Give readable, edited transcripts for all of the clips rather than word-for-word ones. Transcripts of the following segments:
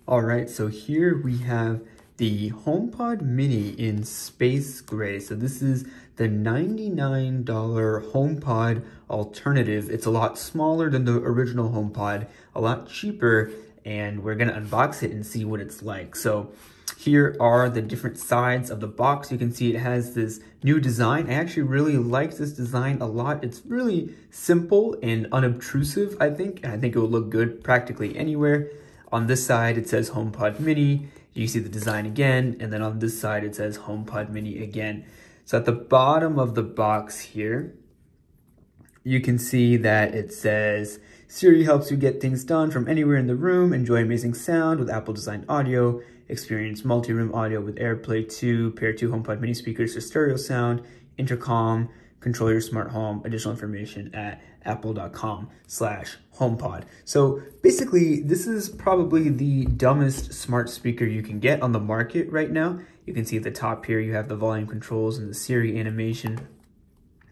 All right, so here we have the HomePod Mini in space gray. So this is the $99 HomePod alternative. It's a lot smaller than the original HomePod, a lot cheaper, and we're gonna unbox it and see what it's like. So here are the different sides of the box. You can see it has this new design. I actually really like this design a lot. It's really simple and unobtrusive, I think, and I think it will look good practically anywhere. On this side, it says HomePod Mini. You see the design again, and then on this side, it says HomePod Mini again. So at the bottom of the box here, you can see that it says, Siri helps you get things done from anywhere in the room. Enjoy amazing sound with Apple designed audio. Experience multi-room audio with AirPlay 2. Pair 2 HomePod Mini speakers for stereo sound. Intercom. Control your smart home. Additional information at apple.com/HomePod. So basically, this is probably the dumbest smart speaker you can get on the market right now. You can see at the top here, you have the volume controls and the Siri animation.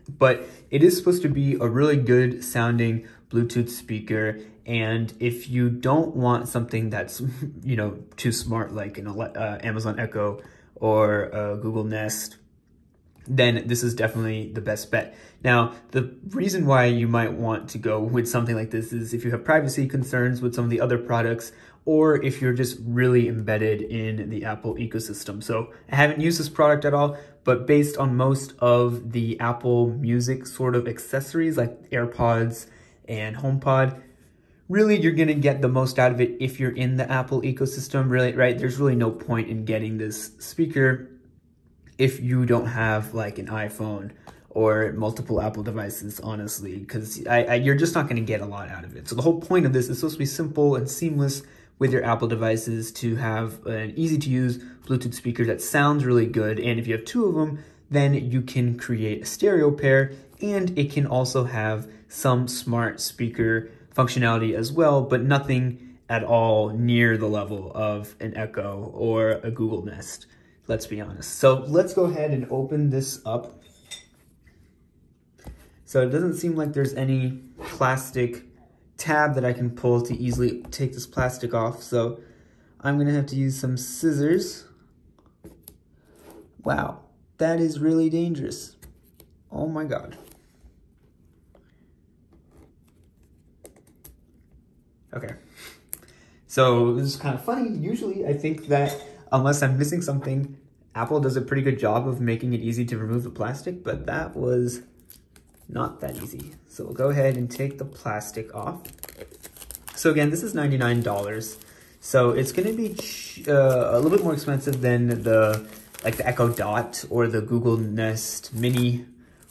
But it is supposed to be a really good sounding Bluetooth speaker. And if you don't want something that's, you know, too smart, like an Amazon Echo or Google Nest, then this is definitely the best bet. Now, the reason why you might want to go with something like this is if you have privacy concerns with some of the other products, or if you're just really embedded in the Apple ecosystem. So I haven't used this product at all, but based on most of the Apple Music sort of accessories like AirPods and HomePod, really you're gonna get the most out of it if you're in the Apple ecosystem, really, right? There's really no point in getting this speaker if you don't have like an iPhone or multiple Apple devices, honestly, because you're just not gonna get a lot out of it. So the whole point of this is supposed to be simple and seamless with your Apple devices, to have an easy to use Bluetooth speaker that sounds really good. And if you have two of them, then you can create a stereo pair, and it can also have some smart speaker functionality as well, but nothing at all near the level of an Echo or a Google Nest. Let's be honest. So let's go ahead and open this up. So it doesn't seem like there's any plastic tab that I can pull to easily take this plastic off. So I'm gonna have to use some scissors. Wow, that is really dangerous. Oh my God. Okay. So this is kind of funny. Usually I think that unless I'm missing something, Apple does a pretty good job of making it easy to remove the plastic, but that was not that easy. So we'll go ahead and take the plastic off. So again, this is $99. So it's gonna be a little bit more expensive than the Echo Dot or the Google Nest Mini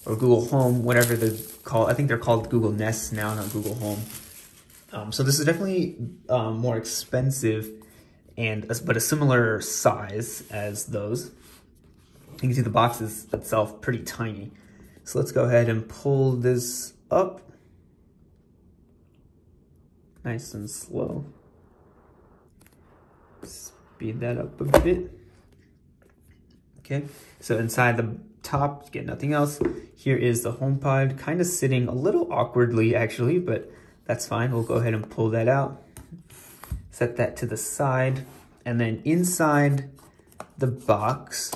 or Google Home, whatever they're called. I think they're called Google Nest now, not Google Home. So this is definitely more expensive, but a similar size as those. You can see the box is itself pretty tiny. So let's go ahead and pull this up. Nice and slow. Speed that up a bit. Okay, so inside the top, you get nothing else. Here is the HomePod, kind of sitting a little awkwardly actually, but that's fine. We'll go ahead and pull that out. Set that to the side. And then inside the box,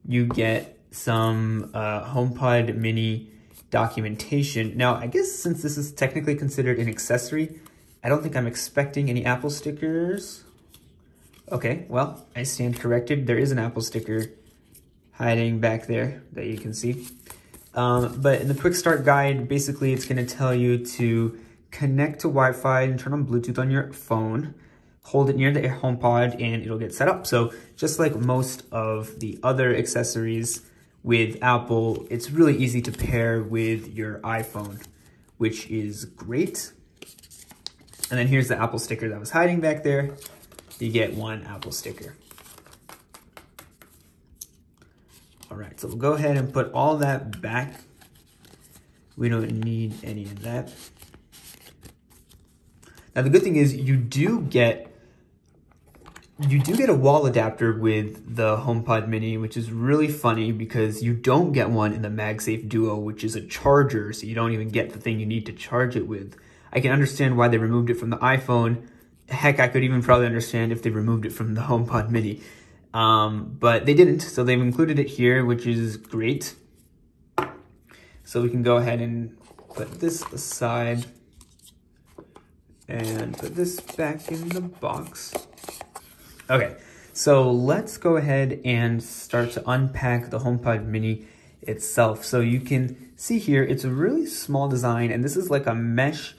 you get some HomePod Mini documentation. Now, I guess since this is technically considered an accessory, I don't think I'm expecting any Apple stickers. Okay, well, I stand corrected. There is an Apple sticker hiding back there that you can see. But in the quick start guide, basically it's gonna tell you to connect to Wi-Fi and turn on Bluetooth on your phone. Hold it near the HomePod and it'll get set up. So just like most of the other accessories with Apple, it's really easy to pair with your iPhone, which is great. And then here's the Apple sticker that was hiding back there. You get one Apple sticker. All right, so we'll go ahead and put all that back. We don't need any of that. Now the good thing is you do get a wall adapter with the HomePod Mini, which is really funny because you don't get one in the MagSafe Duo, which is a charger, so you don't even get the thing you need to charge it with. I can understand why they removed it from the iPhone. Heck, I could even probably understand if they removed it from the HomePod mini. But they didn't, so they've included it here, which is great. So we can go ahead and put this aside and put this back in the box. Okay, so let's go ahead and start to unpack the HomePod mini itself. So you can see here, it's a really small design, and this is like a mesh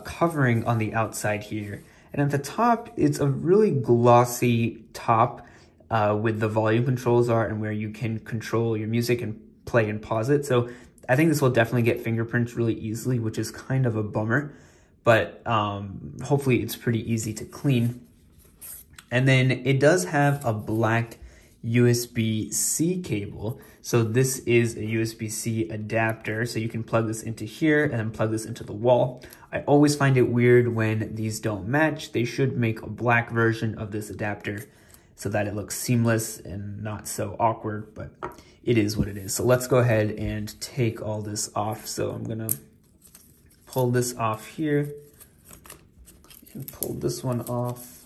covering on the outside here. And at the top, it's a really glossy top with the volume controls are and where you can control your music and play and pause it. So I think this will definitely get fingerprints really easily, which is kind of a bummer, but hopefully it's pretty easy to clean. And then it does have a black USB-C cable. So this is a USB-C adapter. So you can plug this into here and then plug this into the wall. I always find it weird when these don't match. They should make a black version of this adapter so that it looks seamless and not so awkward, but it is what it is. So let's go ahead and take all this off. So I'm gonna pull this off here and pull this one off.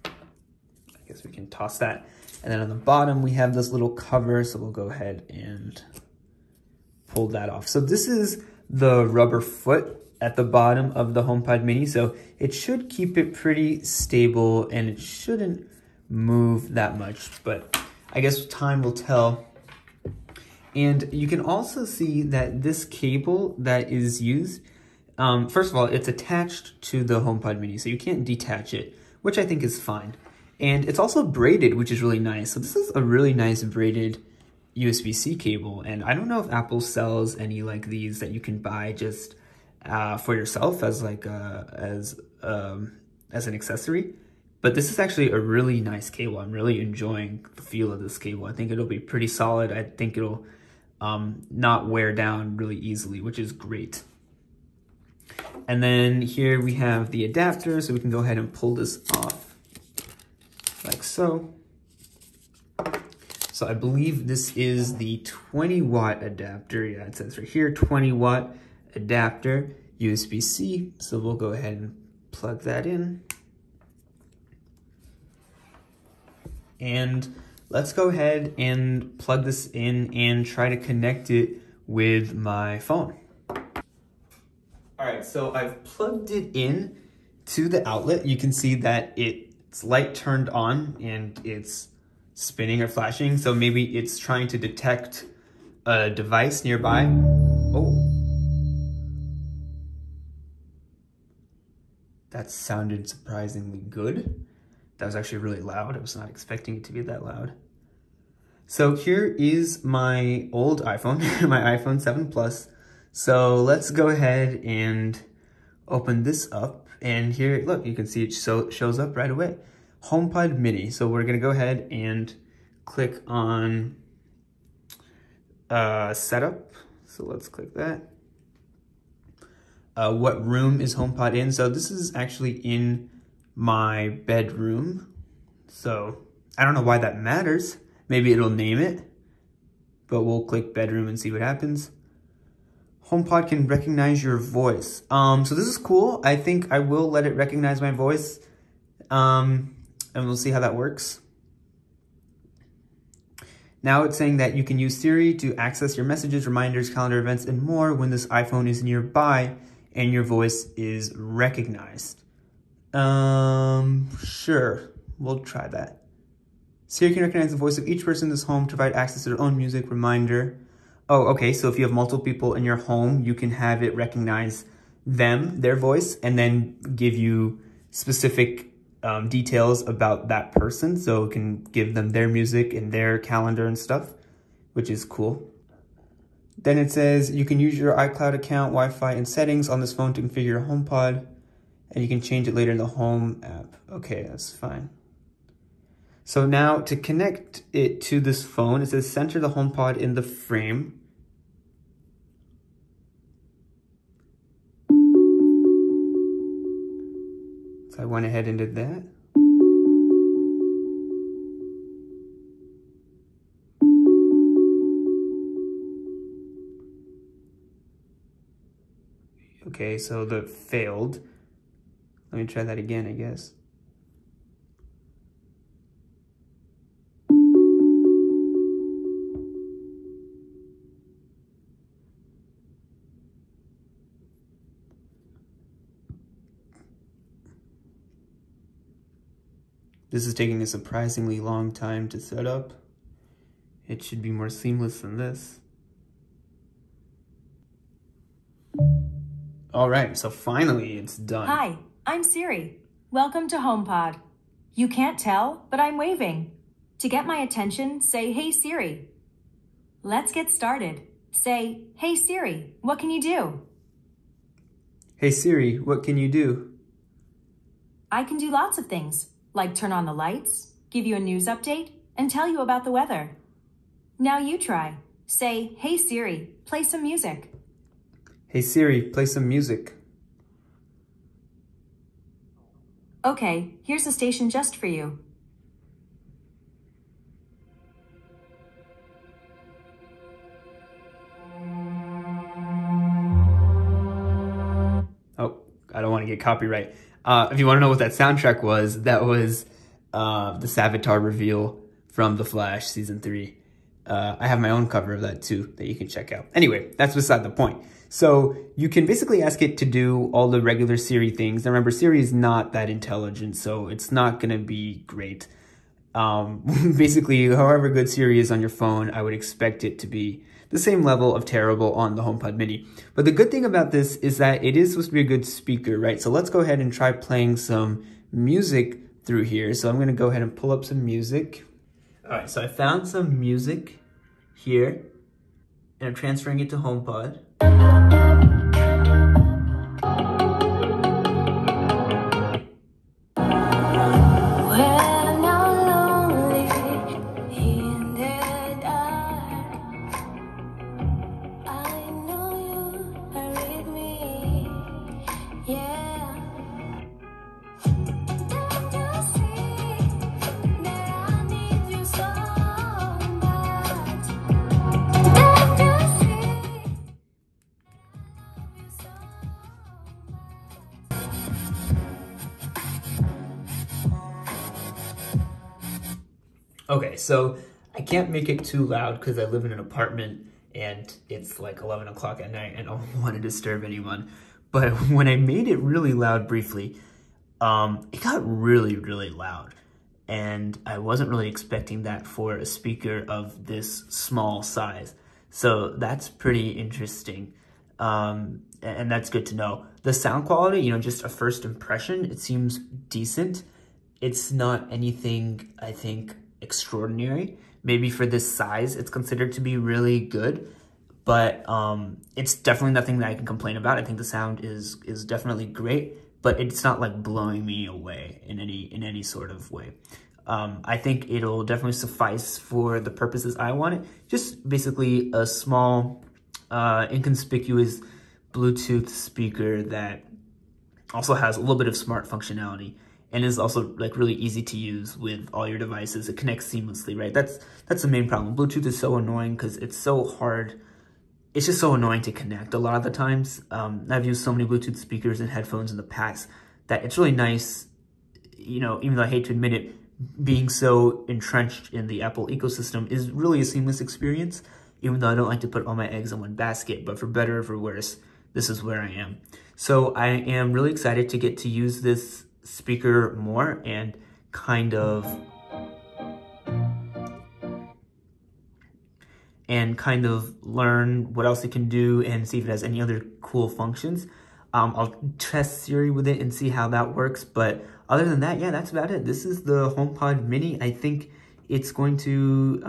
I guess we can toss that. And then on the bottom, we have this little cover. So we'll go ahead and pull that off. So this is the rubber foot at the bottom of the HomePod mini. So it should keep it pretty stable and it shouldn't move that much, but I guess time will tell. And you can also see that this cable that is used, first of all, it's attached to the HomePod mini, so you can't detach it, which I think is fine. And it's also braided, which is really nice. So this is a really nice braided USB-C cable. And I don't know if Apple sells any like these that you can buy just for yourself as like as an accessory. But this is actually a really nice cable. I'm really enjoying the feel of this cable. I think it'll be pretty solid. I think it'll not wear down really easily, which is great. And then here we have the adapter, so we can go ahead and pull this off like so. So I believe this is the 20-watt adapter. Yeah, it says right here, 20-watt adapter, USB-C. So we'll go ahead and plug that in. And let's go ahead and plug this in and try to connect it with my phone. All right, so I've plugged it in to the outlet. You can see that it's light turned on and it's spinning or flashing. So maybe it's trying to detect a device nearby. Oh. That sounded surprisingly good. That was actually really loud. I was not expecting it to be that loud. So here is my old iPhone, my iPhone 7 Plus. So let's go ahead and open this up. And here, look, you can see it shows up right away. HomePod mini. So we're gonna go ahead and click on setup. So let's click that. What room is HomePod in? So this is actually in my bedroom. So I don't know why that matters. Maybe it'll name it, but we'll click bedroom and see what happens. HomePod can recognize your voice. So this is cool. I think I will let it recognize my voice. And we'll see how that works. Now it's saying that you can use Siri to access your messages, reminders, calendar events, and more when this iPhone is nearby and your voice is recognized. Sure, we'll try that. Siri can recognize the voice of each person in this home to provide access to their own music, reminder. Oh, okay, so if you have multiple people in your home, you can have it recognize them, their voice, and then give you specific details about that person. So it can give them their music and their calendar and stuff, which is cool. Then it says you can use your iCloud account, Wi-Fi, and settings on this phone to configure your HomePod, and you can change it later in the Home app. Okay, that's fine. So now to connect it to this phone, it says center the HomePod in the frame. So I went ahead and did that. Okay, so the failed. Let me try that again, I guess. This is taking a surprisingly long time to set up. It should be more seamless than this. All right, so finally it's done. Hi, I'm Siri. Welcome to HomePod. You can't tell, but I'm waving. To get my attention, say, "Hey Siri." Let's get started. Say, "Hey Siri, what can you do?" Hey Siri, what can you do? I can do lots of things, like turn on the lights, give you a news update, and tell you about the weather. Now you try. Say, "Hey Siri, play some music." Hey Siri, play some music. Okay, here's a station just for you. Oh, I don't want to get copyright. If you want to know what that soundtrack was, that was the Savitar reveal from The Flash Season 3. I have my own cover of that too that you can check out. Anyway, that's beside the point. So you can basically ask it to do all the regular Siri things. Now remember, Siri is not that intelligent, so it's not going to be great. Basically, however good Siri is on your phone, I would expect it to be the same level of terrible on the HomePod mini. But the good thing about this is that it is supposed to be a good speaker, right? So let's go ahead and try playing some music through here. So I'm going to go ahead and pull up some music. All right, so I found some music here, and I'm transferring it to HomePod. Okay, so I can't make it too loud because I live in an apartment and it's like 11 o'clock at night and I don't want to disturb anyone. But when I made it really loud briefly, it got really, really loud. And I wasn't really expecting that for a speaker of this small size. So that's pretty interesting. And that's good to know. The sound quality, you know, just a first impression, it seems decent. It's not anything, I think, extraordinary. Maybe for this size, it's considered to be really good, but it's definitely nothing that I can complain about. I think the sound is definitely great, but it's not like blowing me away in any sort of way. I think it'll definitely suffice for the purposes I want it. Just basically a small, inconspicuous Bluetooth speaker that also has a little bit of smart functionality and is also like really easy to use with all your devices. It connects seamlessly, right? That's the main problem. Bluetooth is so annoying because it's so hard. It's just so annoying to connect a lot of the times. I've used so many Bluetooth speakers and headphones in the past that it's really nice, you know, even though I hate to admit it, being so entrenched in the Apple ecosystem is really a seamless experience, even though I don't like to put all my eggs in one basket, but for better or for worse, this is where I am. So I am really excited to get to use this speaker more and kind of learn what else it can do and see if it has any other cool functions. I'll test Siri with it and see how that works, but other than that, yeah, that's about it. This is the HomePod mini. I think it's going to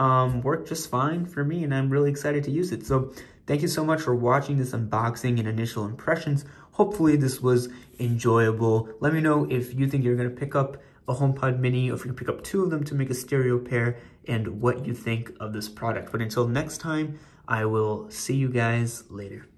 work just fine for me, and I'm really excited to use it. So thank you so much for watching this unboxing and initial impressions. Hopefully this was enjoyable. Let me know if you think you're gonna pick up a HomePod mini or if you pick up two of them to make a stereo pair and what you think of this product. But until next time, I will see you guys later.